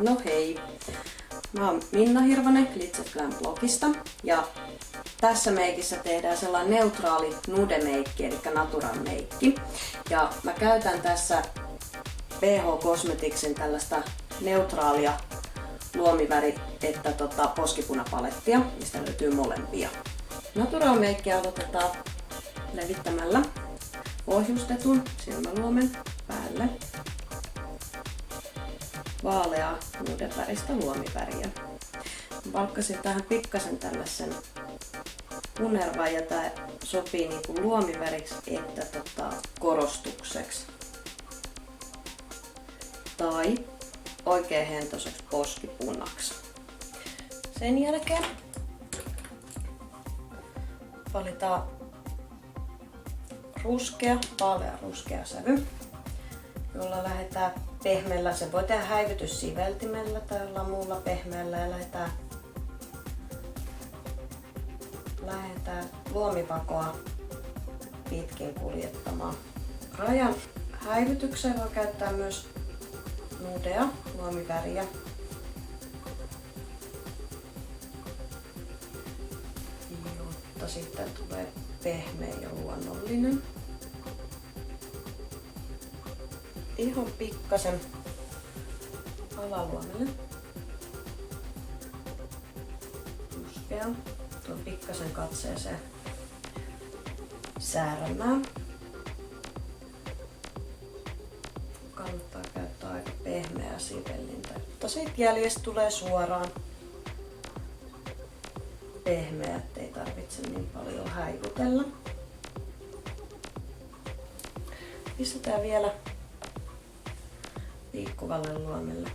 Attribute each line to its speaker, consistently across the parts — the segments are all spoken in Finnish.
Speaker 1: No hei! Mä oon Minna Hirvonen Glitz & Glam blogista ja tässä meikissä tehdään sellainen neutraali nude-meikki eli natural meikki. Ja mä käytän tässä BH Cosmeticsin tällaista neutraalia luomiväri- poskipunapalettia, mistä löytyy molempia. Natural meikkiä aloitetaan levittämällä ohjustetun silmäluomen päälle vaaleaa nude-väristä luomiväriä. Valkkasin tähän pikkasen tällaisen punervan ja tää sopii niinku luomiväriksi että korostukseksi tai oikein hentoiseksi poskipunaksi. Sen jälkeen valitaan vaalea ruskea sävy, jolla lähdetään pehmeällä. Se voi tehdä häivytyssiveltimellä tai jollain muulla pehmeällä ja lähdetään luomipakoa pitkin kuljettamaan. Rajan häivytykseen voi käyttää myös nudea, luomiväriä. Jotta sitten tulee pehmeä ja luonnollinen. Ihan pikkasen alaluomelle. Ruskea. Tuo pikkasen katseeseen sääränää. Kannattaa käyttää aika pehmeää sivellintä, mutta siitä jäljestä tulee suoraan pehmeä, ettei tarvitse niin paljon häivutella. Pistetään vielä liikkuvalle luomelle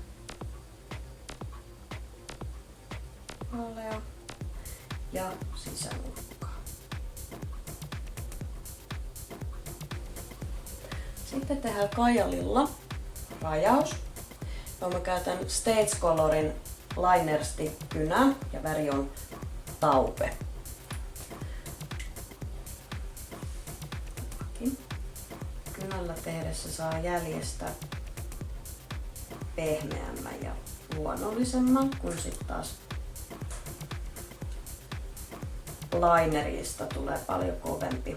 Speaker 1: vaalea ja sisänurkkaa. Sitten tehdään kajalilla rajaus. Mä käytän Stage Colorin Liner Stick kynää ja väri on taupe. Kynällä tehdessä saa jäljestä pehmeämmän ja luonnollisemman, kun sitten taas linerista tulee paljon kovempi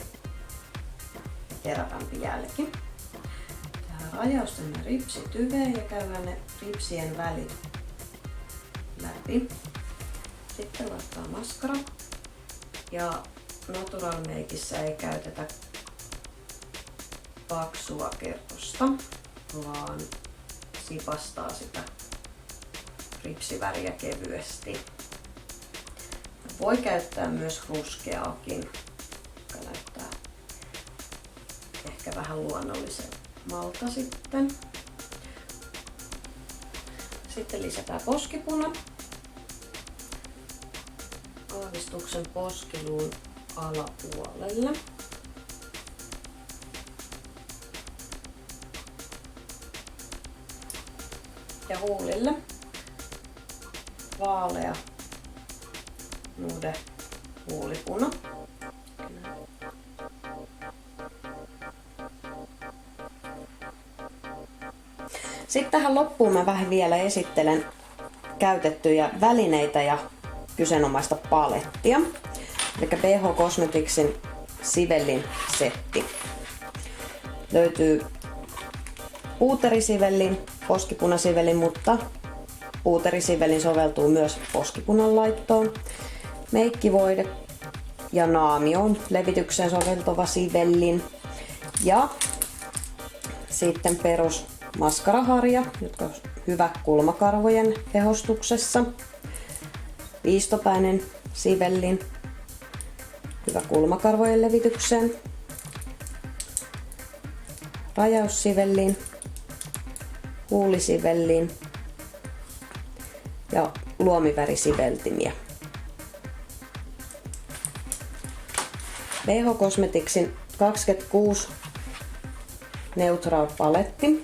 Speaker 1: ja terävämpi jälki. Tehdään rajaus tänne ripsityveen ja käydään ne ripsien välit läpi. Sitten laittaa maskara. Ja natural meikissä ei käytetä paksua kerrosta, vaan sipastaa sitä ripsiväriä kevyesti. Voi käyttää myös ruskeaakin, joka näyttää ehkä vähän luonnollisemmalta sitten. Sitten lisätään poskipuna. Aavistuksen poskiluun alapuolelle. Ja huulille vaalea nude huulipuna. Sitten tähän loppuun mä vähän vielä esittelen käytettyjä välineitä ja kyseenomaista palettia. Eli BH Cosmeticsin sivellin setti. Löytyy puuterisivellin, poskipunasivellin, mutta puuterisivellin soveltuu myös poskipunan laittoon. Meikkivoide ja naamioon levitykseen soveltuva sivellin. Ja sitten perus maskaraharja, jotka on hyvä kulmakarvojen ehostuksessa. Viistopäinen sivellin, hyvä kulmakarvojen levitykseen. Rajaussivellin, huulisivellin ja luomivärisiveltimiä. BH Cosmeticsin 26 Neutral paletti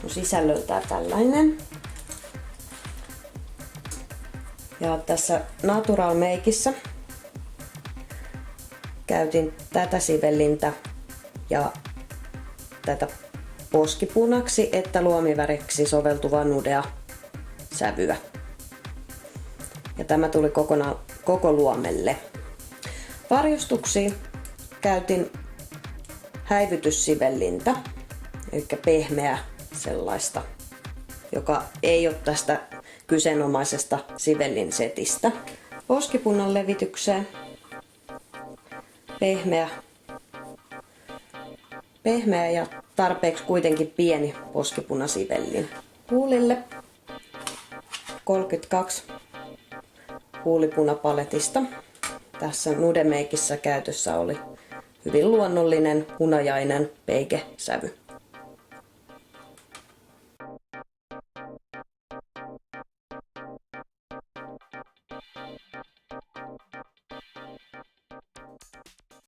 Speaker 1: on sisällöltään tällainen. Ja tässä Natural Makeissa käytin tätä sivellintä ja tätä poskipunaksi että luomiväriksi soveltuvaa nudea sävyä. Ja tämä tuli koko luomelle. Varjostuksiin käytin häivytyssivellintä, eli pehmeä sellaista, joka ei ole tästä kyseenomaisesta sivellin setistä. Poskipunan levitykseen pehmeä ja tarpeeksi kuitenkin pieni poskipunasivellin. Huulille 32 huulipunapaletista. Tässä Nudemeikissä käytössä oli hyvin luonnollinen hunajainen peikesävy.